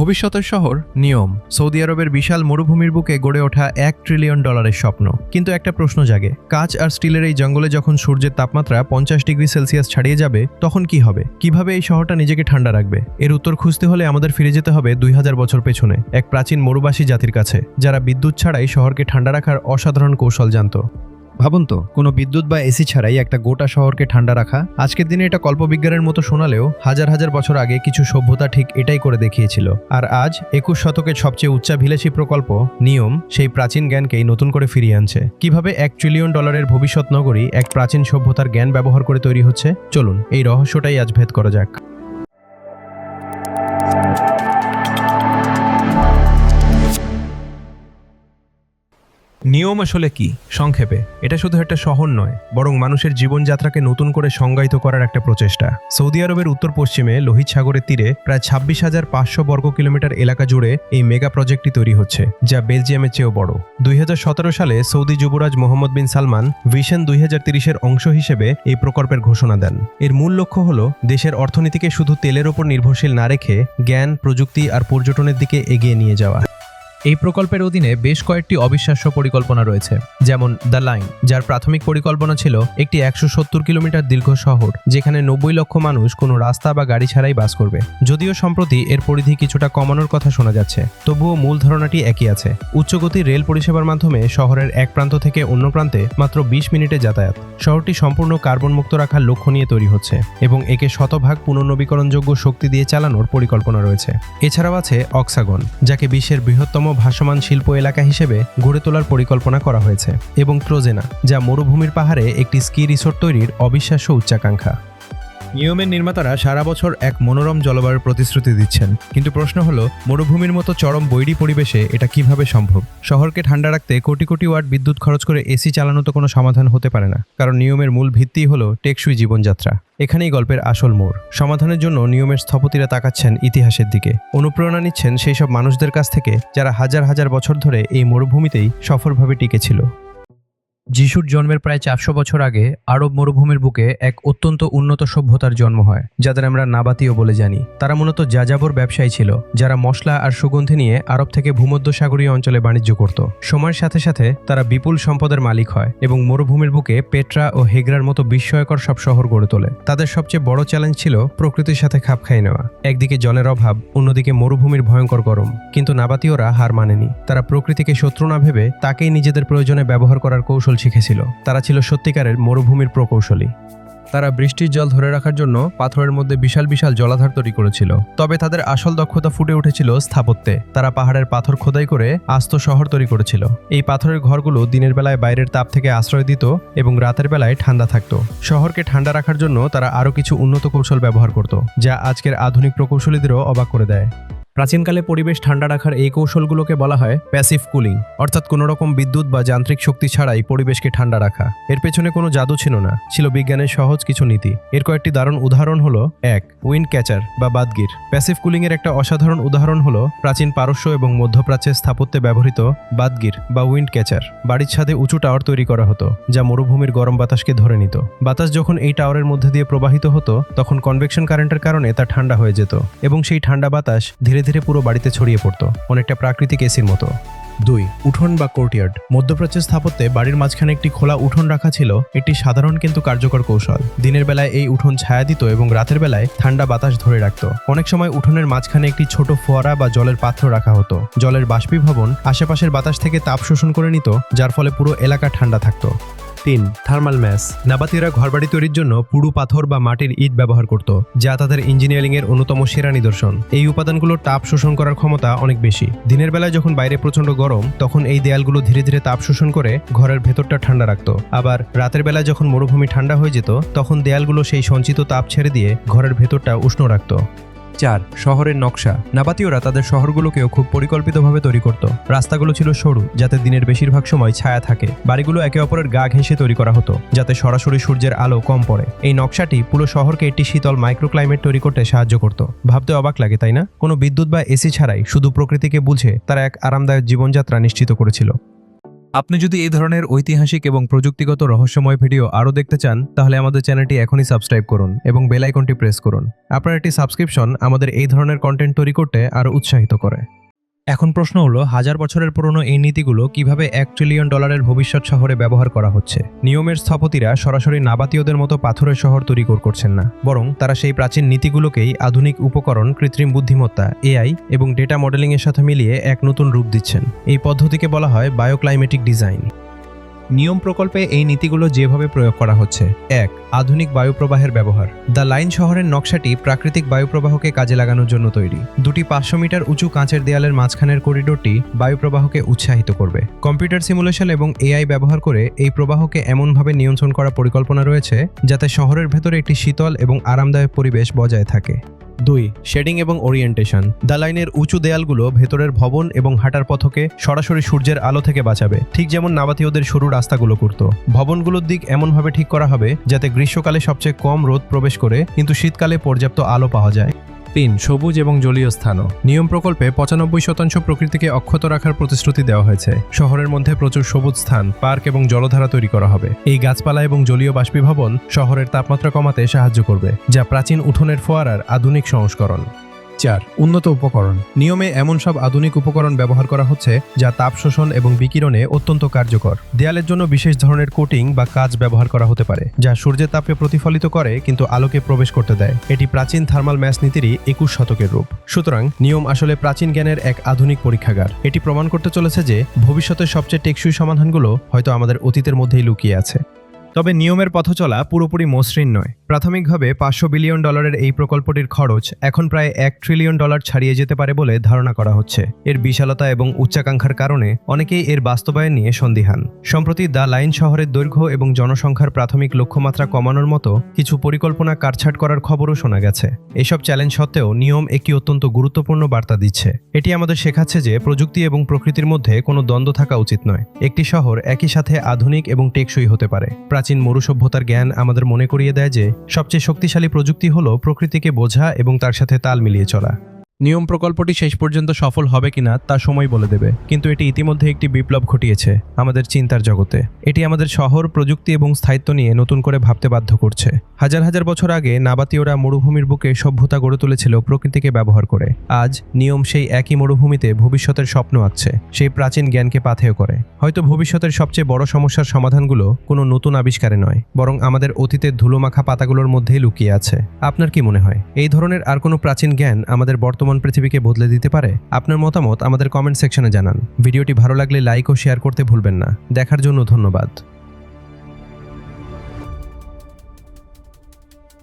ভবিষ্যতের শহর নিয়ম। সৌদি আরবের বিশাল মরুভূমির বুকে গড়ে ওঠা $1 ট্রিলিয়ন স্বপ্ন। কিন্তু একটা প্রশ্ন জাগে, কাঁচ আর স্টিলের এই জঙ্গলে যখন সূর্যের তাপমাত্রা 50 ডিগ্রি সেলসিয়াস ছাড়িয়ে যাবে তখন কি হবে? কিভাবে এই শহরটা নিজেকে ঠান্ডা রাখবে? এর উত্তর খুঁজতে হলে আমাদের ফিরে যেতে হবে 2000 বছর পেছনে, এক প্রাচীন মরুবাসী জাতির কাছে, যারা বিদ্যুৎ ছাড়াই শহরকে ঠান্ডা রাখার অসাধারণ কৌশল জানত। ভাবুন তো, কোনো বিদ্যুৎ বা এসি ছাড়াই একটা গোটা শহরকে ঠান্ডা রাখা। আজকের দিনে এটা কল্পবিজ্ঞানের মতো শোনালেও হাজার হাজার বছর আগে কিছু সভ্যতা ঠিক এটাই করে দেখিয়েছিল। আর আজ 21 শতকের সবচেয়ে উচ্চাভিলাষী প্রকল্প নিয়ম সেই প্রাচীন জ্ঞানকেই নতুন করে ফিরিয়ে আনছে। কিভাবে $1 ট্রিলিয়ন ভবিষ্যৎ নগরী এক প্রাচীন সভ্যতার জ্ঞান ব্যবহার করে তৈরি হচ্ছে, চলুন এই রহস্যটাই আজ ভেদ করা যাক। নিয়ম আসলে কি? সংক্ষেপে, এটা শুধু একটা শহর নয়, বরং মানুষের জীবনযাত্রাকে নতুন করে সংজ্ঞায়িত করার একটা প্রচেষ্টা। সৌদি আরবের উত্তর পশ্চিমে লোহিত সাগরের তীরে প্রায় 26,500 বর্গ কিলোমিটার এলাকা জুড়ে এই মেগা প্রজেক্টটি তৈরি হচ্ছে, যা বেলজিয়ামের চেয়েও বড়। 2017 সালে সৌদি যুবরাজ মোহাম্মদ বিন সালমান ভিশন 2030-এর অংশ হিসেবে এই প্রকল্পের ঘোষণা দেন। এর মূল লক্ষ্য হল দেশের অর্থনীতিকে শুধু তেলের ওপর নির্ভরশীল না রেখে জ্ঞান, প্রযুক্তি আর পর্যটনের দিকে এগিয়ে নিয়ে যাওয়া। এই প্রকল্পের অধীনে বেশ কয়েকটি অবিশ্বাস্য পরিকল্পনা রয়েছে, যেমন দ্য লাইন, যার প্রাথমিক পরিকল্পনা ছিল একটি 170 কিলোমিটার দীর্ঘ শহর যেখানে 90 লক্ষ মানুষ কোনো রাস্তা বা গাড়ি ছাড়াই বাস করবে। যদিও সম্প্রতি এর পরিধি কিছুটা কমানোর কথা শোনা যাচ্ছে, তবুও মূল ধারণাটি একই আছে। উচ্চগতির রেল পরিষেবার মাধ্যমে শহরের এক প্রান্ত থেকে অন্য প্রান্তে মাত্র 20 মিনিটে যাতায়াত। শহরটি সম্পূর্ণ কার্বন মুক্ত রাখার লক্ষ্য নিয়ে তৈরি হচ্ছে এবং একে শতভাগ পুনর্নবীকরণযোগ্য শক্তি দিয়ে চালানোর পরিকল্পনা রয়েছে। এছাড়াও আছে অক্সাগন, যাকে বিশ্বের বৃহত্তম ভাসমান শিল্প এলাকা হিসেবে গড়ে তোলার পরিকল্পনা করা হয়েছে, এবং ট্রোজেনা, যা মরুভূমির পাহাড়ে একটি স্কি রিসোর্ট তৈরির অবিশ্বাস্য উচ্চাকাঙ্ক্ষা। নিয়মের নির্মাতারা সারা বছর এক মনোরম জলবায়ুর প্রতিশ্রুতি দিচ্ছেন, কিন্তু প্রশ্ন হলো মরুভূমির মতো চরম বৈরী পরিবেশে এটা কিভাবে সম্ভব? শহরকে ঠান্ডা রাখতে কোটি কোটি ওয়াট বিদ্যুৎ খরচ করে এসি চালানো তো কোনো সমাধান হতে পারে না, কারণ নিয়মের মূল ভিত্তিই হলো টেকসই জীবনযাত্রা। এখানেই গল্পের আসল মোড়। সমাধানের জন্য নিয়মের স্থপতিরা তাকাচ্ছেন ইতিহাসের দিকে, অনুপ্রেরণা নিচ্ছেন সেই সব মানুষদের কাছ থেকে যারা হাজার হাজার বছর ধরে এই মরুভূমিতেই সফলভাবে টিকেছিল। যিশুর জন্মের প্রায় 400 বছর আগে আরব মরুভূমির বুকে এক অত্যন্ত উন্নত সভ্যতার জন্ম হয়, যাদের আমরা নাবাতীয় বলে জানি। তারা মূলত যাযাবর ব্যবসায়ী ছিল, যারা মশলা আর সুগন্ধি নিয়ে আরব থেকে ভূমধ্যসাগরীয় অঞ্চলে বাণিজ্য করত। সময়ের সাথে সাথে তারা বিপুল সম্পদের মালিক হয় এবং মরুভূমির বুকে পেট্রা ও হেগরার মতো বিস্ময়কর সব শহর গড়ে তোলে। তাদের সবচেয়ে বড় চ্যালেঞ্জ ছিল প্রকৃতির সাথে খাপ খাইয়ে নেওয়া। একদিকে জলের অভাব, অন্যদিকে মরুভূমির ভয়ঙ্কর গরম। কিন্তু নাবাতীয়রা হার মানেনি। তারা প্রকৃতিকে শত্রু না ভেবে তাকেই নিজেদের প্রয়োজনে ব্যবহার করার কৌশল শিখেছিল। তারা ছিল সত্যিকারের মরুভূমির প্রকৌশলী। তারা বৃষ্টির জল ধরে রাখার জন্য পাথরের মধ্যে বিশাল বিশাল জলাধার তৈরি করেছিল। তবে তাদের আসল দক্ষতা ফুটে উঠেছিল স্থাপত্যে। তারা পাহাড়ের পাথর খোদাই করে আস্ত শহর তৈরি করেছিল। এই পাথরের ঘরগুলো দিনের বেলায় বাইরের তাপ থেকে আশ্রয় দিত এবং রাতের বেলায় ঠান্ডা থাকত। শহরকে ঠান্ডা রাখার জন্য তারা আরও কিছু উন্নত কৌশল ব্যবহার করত, যা আজকের আধুনিক প্রকৌশলীদেরও অবাক করে দেয়। প্রাচীনকালে পরিবেশ ঠান্ডা রাখার এই কৌশলগুলোকে বলা হয় প্যাসিভ কুলিং, অর্থাৎ কোনো রকম বিদ্যুৎ বা যান্ত্রিক শক্তি ছাড়াই পরিবেশকে ঠান্ডা রাখা। এর পেছনে কোনো জাদু ছিল না, ছিল বিজ্ঞানের সহজ কিছু নীতি। এর কয়েকটি দারুণ উদাহরণ হলো: 1. উইন্ড ক্যাচার বা বাদগির। প্যাসিভ কুলিং এর একটা অসাধারণ উদাহরণ হলো প্রাচীন পারস্য এবং মধ্যপ্রাচ্যের স্থাপত্যে ব্যবহৃত বাদগির বা উইন্ড ক্যাচার। বাড়ির ছাদে উঁচু টাওয়ার তৈরি করা হতো, যা মরুভূমির গরম বাতাসকে ধরে নিত। বাতাস যখন এই টাওয়ারের মধ্যে দিয়ে প্রবাহিত হতো, তখন কনভেকশন কারেন্টের কারণে তা ঠান্ডা হয়ে যেত এবং সেই ঠান্ডা বাতাস ধীরে ধীরে পুরো বাড়িতে ছড়িয়ে পড়তো, অনেকটা প্রাকৃতিক এসির মতো। 2. উঠোন বা কোর্টইয়ার্ড। মধ্যপ্রাচ্যের স্থাপত্যে বাড়ির মাঝখানে একটি খোলা উঠোন রাখা ছিল একটি সাধারণ কিন্তু কার্যকর কৌশল। দিনের বেলায় এই উঠোন ছায়া দিত এবং রাতের বেলায় ঠান্ডা বাতাস ধরে রাখত। অনেক সময় উঠোনের মাঝখানে একটি ছোট ফোয়ারা বা জলের পাত্র রাখা হতো। জলের বাষ্পীভবন আশেপাশের বাতাস থেকে তাপ শোষণ করে নিত, যার ফলে পুরো এলাকা ঠান্ডা থাকত। 3. Thermal mass. নাবাতীয়রা ঘরবাড়ি তৈরির জন্য পুরু পাথর বা মাটির ইট ব্যবহার করত, যা তাদের ইঞ্জিনিয়ারিংয়ের অন্যতম সেরা নিদর্শন। এই উপাদানগুলোর তাপ শোষণ করার ক্ষমতা অনেক বেশি। দিনের বেলায় যখন বাইরে প্রচণ্ড গরম, তখন এই দেয়ালগুলো ধীরে ধীরে তাপ শোষণ করে ঘরের ভেতরটা ঠান্ডা রাখত। আবার রাতের বেলায় যখন মরুভূমি ঠান্ডা হয়ে যেত, তখন দেয়ালগুলো সেই সঞ্চিত তাপ ছেড়ে দিয়ে ঘরের ভেতরটা উষ্ণ রাখত। 4. শহরের নকশা। নাবাতীয়রা তাদের শহরগুলোকেও খুব পরিকল্পিতভাবে তৈরি করত। রাস্তাগুলো ছিল সরু, যাতে দিনের বেশিরভাগ সময় ছায়া থাকে। বাড়িগুলো একে অপরের গা ঘেঁষে তৈরি করা হতো, যাতে সরাসরি সূর্যের আলো কম পড়ে। এই নকশাটি পুরো শহরকে একটি শীতল মাইক্রোক্লাইমেট তৈরি করতে সাহায্য করত। ভাবতে অবাক লাগে, তাই না? কোনো বিদ্যুৎ বা এসি ছাড়াই শুধু প্রকৃতিকে বুঝে তারা এক আরামদায়ক জীবনযাত্রা নিশ্চিত করেছিল। আপনি যদি এই ধরনের ঐতিহাসিক এবং প্রযুক্তিগত রহস্যময় ভিডিও আরও দেখতে চান তাহলে আমাদের চ্যানেলটি এখনই সাবস্ক্রাইব করুন এবং বেল আইকনটি প্রেস করুন। আপনার একটি সাবস্ক্রিপশন আমাদের এই ধরনের কন্টেন্ট তৈরি করতে আরও উৎসাহিত করে। এখন প্রশ্ন হলো, 1000 বছরের পুরনো এই নীতিগুলো কিভাবে $1 ট্রিলিয়ন ভবিষ্যৎ শহরে ব্যবহার করা হচ্ছে? নিয়মের স্থপতিরা সরাসরি নাবাতীয়দের মতো পাথরের শহর তৈরি করছেন না, বরং তারা সেই প্রাচীন নীতিগুলোকেই আধুনিক উপকরণ, কৃত্রিম বুদ্ধিমত্তা, এআই এবং ডেটা মডেলিংয়ের সাথে মিলিয়ে এক নতুন রূপ দিচ্ছেন। এই পদ্ধতিকে বলা হয় বায়োক্লাইমেটিক ডিজাইন। নিয়ম প্রকল্পে এই নীতিগুলো যেভাবে প্রয়োগ করা হচ্ছে: 1. আধুনিক বায়ুপ্রবাহের ব্যবহার। দ্য লাইন শহরের নকশাটি প্রাকৃতিক বায়ুপ্রবাহকে কাজে লাগানোর জন্য তৈরি। দুটি 500 মিটার উঁচু কাঁচের দেয়ালের মাঝখানের করিডোরটি বায়ুপ্রবাহকে উৎসাহিত করবে। কম্পিউটার সিমুলেশন এবং এআই ব্যবহার করে এই প্রবাহকে এমনভাবে নিয়ন্ত্রণ করার পরিকল্পনা রয়েছে যাতে শহরের ভেতরে একটি শীতল এবং আরামদায়ক পরিবেশ বজায় থাকে। 2. শেডিং এবং ওরিয়েন্টেশন। দ্য লাইনের উঁচু দেয়ালগুলো ভেতরের ভবন এবং হাঁটার পথকে সরাসরি সূর্যের আলো থেকে বাঁচাবে, ঠিক যেমন নাবাতীয়দের সরু রাস্তাগুলো করত। ভবনগুলোর দিক এমনভাবে ঠিক করা হবে যাতে গ্রীষ্মকালে সবচেয়ে কম রোদ প্রবেশ করে কিন্তু শীতকালে পর্যাপ্ত আলো পাওয়া যায়। 3. সবুজ এবং জলীয় স্থানও। নিয়ম প্রকল্পে 95% প্রকৃতিকে অক্ষত রাখার প্রতিশ্রুতি দেওয়া হয়েছে। শহরের মধ্যে প্রচুর সবুজ স্থান, পার্ক এবং জলধারা তৈরি করা হবে। এই গাছপালা এবং জলীয় বাষ্পীভবন শহরের তাপমাত্রা কমাতে সাহায্য করবে, যা প্রাচীন উঠোনের ফোয়ারার আধুনিক সংস্করণ। 4. উন্নত উপকরণ। নিয়মে এমন সব আধুনিক উপকরণ ব্যবহার করা হচ্ছে যা তাপ শোষণ এবং বিকিরণে অত্যন্ত কার্যকর। দেয়ালের জন্য বিশেষ ধরনের কোটিং বা কাঁচ ব্যবহার করা হতে পারে, যা সূর্যের তাপকে প্রতিফলিত করে কিন্তু আলোকে প্রবেশ করতে দেয়। এটি প্রাচীন থার্মাল ম্যাস নীতিরই 21 শতকের রূপ। সুতরাং নিয়ম আসলে প্রাচীন জ্ঞানের এক আধুনিক পরীক্ষাগার। এটি প্রমাণ করতে চলেছে যে ভবিষ্যতের সবচেয়ে টেকসই সমাধানগুলো হয়তো আমাদের অতীতের মধ্যেই লুকিয়ে আছে। তবে নিয়মের পথচলা পুরোপুরি মসৃণ নয়। প্রাথমিকভাবে $500 বিলিয়ন এই প্রকল্পটির খরচ এখন প্রায় $1 ট্রিলিয়ন ছাড়িয়ে যেতে পারে বলে ধারণা করা হচ্ছে। এর বিশালতা এবং উচ্চাকাঙ্ক্ষার কারণে অনেকেই এর বাস্তবায়ন নিয়ে সন্দিহান। সম্প্রতি দ্য লাইন শহরের দৈর্ঘ্য এবং জনসংখ্যার প্রাথমিক লক্ষ্যমাত্রা কমানোর মতো কিছু পরিকল্পনা কাটছাঁট করার খবরও শোনা গেছে। এসব চ্যালেঞ্জ সত্ত্বেও নিয়ম একটি অত্যন্ত গুরুত্বপূর্ণ বার্তা দিচ্ছে। এটি আমাদের শেখাচ্ছে যে প্রযুক্তি এবং প্রকৃতির মধ্যে কোনো দ্বন্দ্ব থাকা উচিত নয়। একটি শহর একই সাথে আধুনিক এবং টেকসই হতে পারে। প্রাচীন মরু সভ্যতার জ্ঞান আমাদের মনে করিয়ে দেয় যে সবচেয়ে শক্তিশালী প্রযুক্তি হলো প্রকৃতিকে বোঝা এবং তার সাথে তাল মিলিয়ে চলা। নিয়ম প্রকল্পটি শেষ পর্যন্ত সফল হবে কিনা তা সময় বলে দেবে, কিন্তু এটি ইতিমধ্যে একটি বিপ্লব ঘটিয়েছে আমাদের চিন্তার জগতে। এটি আমাদের শহর, প্রযুক্তি এবং স্থায়িত্ব নিয়ে নতুন করে ভাবতে বাধ্য করছে। হাজার হাজার বছর আগে নাবাতীয়রা মরুভূমির বুকে সভ্যতা গড়ে তুলেছিল প্রকৃতিকে ব্যবহার করে। আজ নিয়ম সেই একই মরুভূমিতে ভবিষ্যতের স্বপ্ন আঁকছে, সেই প্রাচীন জ্ঞানকে পাথেয় করে। হয়তো ভবিষ্যতের সবচেয়ে বড় সমস্যার সমাধানগুলো কোনো নতুন আবিষ্কারে নয়, বরং আমাদের অতীতের ধুলোমাখা পাতাগুলোর মধ্যেই লুকিয়ে আছে। আপনার কি মনে হয় এই ধরনের আর কোনো প্রাচীন জ্ঞান আমাদের বর্তমান পৃথিবীকে বদলে দিতে পারে? আপনার মতামত আমাদের কমেন্ট সেকশনে জানান। ভিডিওটি ভালো লাগলে লাইক ও শেয়ার করতে ভুলবেন না। দেখার জন্য ধন্যবাদ।